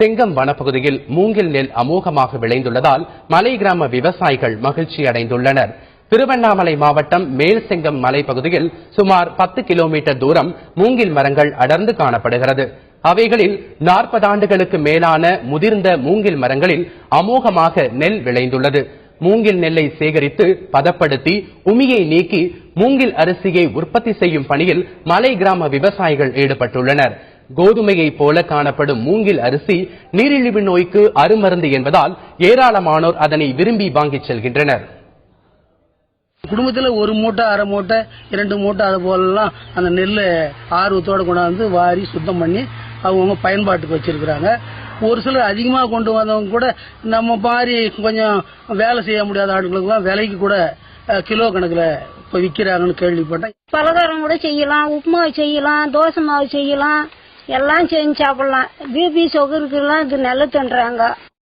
செங்கம் வனப்பகுதியில் மூங்கில் நெல் அமோகமாக விளைந்துள்ளதால் மலை கிராம விவசாயிகள் மகிழ்ச்சி அடைந்துள்ளனர். திருவண்ணாமலை மாவட்டம் மேல் செங்கம் மலைப்பகுதியில் சுமார் 10 கிலோமீட்டர் தூரம் மூங்கில் மரங்கள் அடர்ந்து காணப்படுகிறது. அவைகளில் 40 ஆண்டுகளுக்கு மேலான முதிர்ந்த மூங்கில் மரங்களில் அமோகமாக நெல் விளைந்துள்ளது. மூங்கில் நெல்லை சேகரித்து பதப்படுத்தி உமியை நீக்கி மூங்கில் அரிசியை உற்பத்தி செய்யும் பணியில் மலை கிராம விவசாயிகள் ஈடுபட்டுள்ளனர். கோதுமையை போல காணப்படும் மூங்கில் அரிசி நீரிழிவு நோய்க்கு அருமருந்து என்பதால் ஏராளமானோர் அதனை விரும்பி வாங்கிச் செல்கின்றனர். குடும்பத்தில் ஒரு மூட்டை, அரை மூட்டை, 2 மூட்டை அது போலலாம் அந்த நெல்லை ஆர்வத்தோடு கொண்டாந்து வாரி சுத்தம் பண்ணி அவங்க பயன்பாட்டுக்கு வச்சிருக்கிறாங்க. ஒரு சிலர் அதிகமாக கொண்டு வந்தவங்க கூட நம்ம மாதிரி கொஞ்சம் வேலை செய்ய முடியாத ஆட்களுக்குலாம் விலைக்கு கூட கிலோ கணக்கில் இப்போ விற்கிறாங்கன்னு கேள்விப்பட்டேன். பலகாரம் கூட செய்யலாம், உப்புமா செய்யலாம், தோசை மாவு செய்யலாம், எல்லாம் செஞ்சு சாப்பிடலாம். பிபி சுகருக்குலாம் இது நல்லதுன்றாங்க.